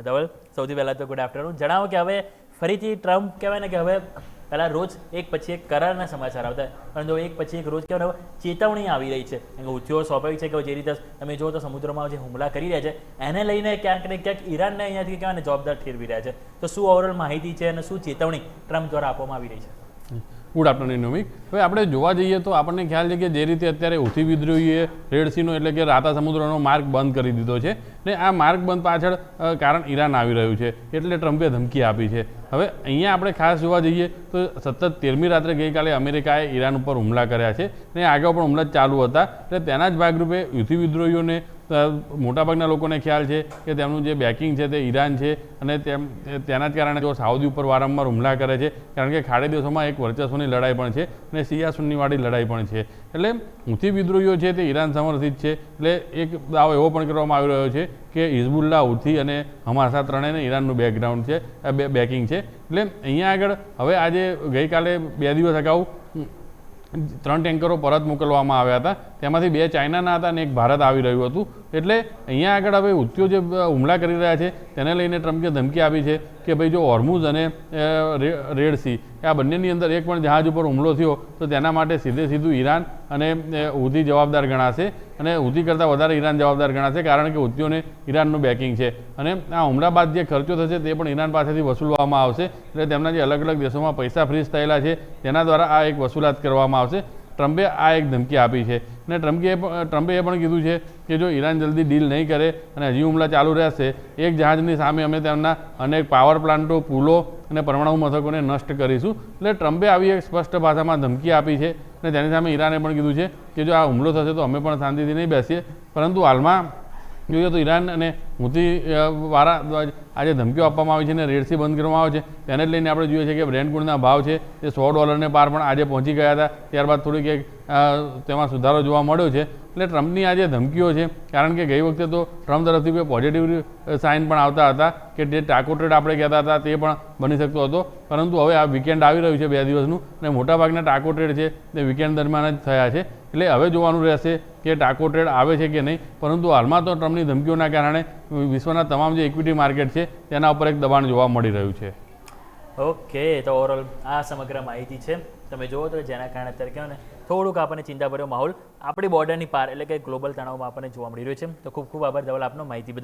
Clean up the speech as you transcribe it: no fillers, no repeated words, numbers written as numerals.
ધવલ, સૌથી પહેલાં તો ગુડ આફ્ટરનૂન. જણાવો કે હવે ફરીથી ટ્રમ્પ કહેવાય ને કે હવે પહેલાં રોજ એક પછી એક કરારના સમાચાર આવતા, પરંતુ એક પછી એક રોજ કહેવાય ચેતવણી આવી રહી છે. હુથીઓ સ્વાભાવિક છે કે જે રીતે તમે જુઓ તો સમુદ્રમાં જે હુમલા કરી રહ્યા છે એને લઈને ક્યાંક ને ક્યાંક ઈરાનને અહીંયાથી કહેવાય ને જવાબદાર ઠેરવી રહ્યા છે. તો શું ઓવરઓલ માહિતી છે અને શું ચેતવણી ટ્રમ્પ દ્વારા આપવામાં આવી રહી છે? ગુડ આફ્ટરનૂન નોમિક. હવે આપણે જોવા જઈએ તો આપણને ખ્યાલ છે કે જે રીતે અત્યારે હુથી વિદ્રોહીએ રેડ સીનો એટલે કે રાતા સમુદ્રનો માર્ગ બંધ કરી દીધો છે ને આ માર્ગ બંધ પાછળ કારણ ઈરાન આવી રહ્યું છે એટલે ટ્રમ્પે ધમકી આપી છે. હવે અહીંયા આપણે ખાસ જોવા જઈએ તો સતત 13મી રાત્રે ગઈકાલે અમેરિકાએ ઈરાન ઉપર હુમલા કર્યા છે ને આગળ પણ હુમલા ચાલુ હતા એટલે તેના જ ભાગરૂપે હુથી વિદ્રોહીઓને મોટાભાગના લોકોને ખ્યાલ છે કે તેમનું જે બેકિંગ છે તે ઈરાન છે અને તેના જ કારણે તેઓ સાઉદી ઉપર વારંવાર હુમલા કરે છે કારણ કે ખાડી દેશોમાં એક વર્ચસ્વની લડાઈ પણ છે અને શિયા સુન્નીવાળી લડાઈ પણ છે. એટલે હુથી વિદ્રોહીઓ છે તે ઈરાન સમર્થિત છે. એટલે એક દાવો એવો પણ કરવામાં આવી રહ્યો છે કે હિઝબુલ્લા, હુથી અને હમાસ આ ત્રણેયને ઈરાનનું બેકગ્રાઉન્ડ છે, બેકિંગ છે. એટલે અહીંયા આગળ હવે આજે ગઈકાલે 2 દિવસ અગાઉ 3 ટેન્કરો પરત મોકલવામાં આવ્યા હતા. તેમાંથી 2 ચાઇનાના હતા અને 1 ભારત આવી રહ્યું હતું. એટલે અહીંયા આગળ હવે હુથીઓ જે હુમલા કરી રહ્યા છે તેને લઈને ટ્રમ્પે ધમકી આપી છે કે ભાઈ જો હોર્મુઝ અને રેડ સી આ બંનેની અંદર એક પણ જહાજ ઉપર હુમલો થયો તો તેના માટે સીધું ઈરાન અને હુથી જવાબદાર ગણાશે અને હુથી કરતાં વધારે ઈરાન જવાબદાર ગણાશે કારણ કે હુથીઓને ઈરાનનું બેકિંગ છે અને આ હુમલા બાદ જે ખર્ચો થશે તે પણ ઈરાન પાસેથી વસૂલવામાં આવશે. એટલે તેમના જે અલગ અલગ દેશોમાં પૈસા ફ્રીઝ થયેલા છે તેના દ્વારા આ એક વસૂલાત કરવામાં આવશે. ટ્રમ્પે આ એક ધમકી આપી છે અને ટ્રમ્પે એ પણ કીધું છે કે જો ઈરાન જલ્દી ડીલ નહીં કરે અને હજી હુમલા ચાલુ રહેશે એક જહાજની સામે અમે તેમના અનેક પાવર પ્લાન્ટો, પુલો અને પરમાણુ મથકોને નષ્ટ કરીશું. એટલે ટ્રમ્પે આવી એક સ્પષ્ટ ભાષામાં ધમકી આપી છે અને તેની સામે ઈરાને પણ કીધું છે કે જો આ હુમલો થશે તો અમે પણ શાંતિથી નહીં બેસીએ. પરંતુ હાલમાં જોઈએ તો ઈરાન અને હુથી વાળા આજે ધમકીઓ આપવામાં આવી છે અને રેડ સી બંધ કરવામાં આવે છે તેને જ લઈને આપણે જોઈએ છીએ કે બ્રેન્ટ ક્રૂડના ભાવ છે તે $100 પાર પણ આજે પહોંચી ગયા હતા. ત્યારબાદ થોડીક એક તેમાં સુધારો જોવા મળ્યો છે. એટલે ટ્રમ્પની આ જે ધમકીઓ છે કારણ કે ગઈ વખતે તો ટ્રમ્પ તરફથી કોઈ પોઝિટિવ સાઇન પણ આવતા હતા કે જે ટાકો ટ્રેડ આપણે કહેતા હતા તે પણ બની શકતો હતો. પરંતુ હવે આ વીકેન્ડ આવી રહ્યું છે 2 દિવસનું અને મોટાભાગના ટાકો ટ્રેડ છે તે વીકેન્ડ દરમિયાન જ થયા છે. એટલે હવે જોવાનું રહેશે કે ટાકો ટ્રેડ આવે છે કે નહીં. પરંતુ હાલમાં તો ટ્રમ્પની ધમકીઓના કારણે વિશ્વના તમામ જે ઇક્વિટી માર્કેટ છે તેના ઉપર એક દબાણ જોવા મળી રહ્યું છે. ઓકે, તો ઓવરઓલ આ સમગ્ર માહિતી છે તમે જુઓ તો જેના કારણે અત્યારે કહેવાય ને થોડુંક આપણને ચિંતાભર્યો માહોલ આપણી બોર્ડરની પાર એટલે કે ગ્લોબલ તણાવમાં આપણને જોવા મળી રહ્યો છે. તો ખૂબ ખૂબ આભાર ધવલ આપનો માહિતી બદલ.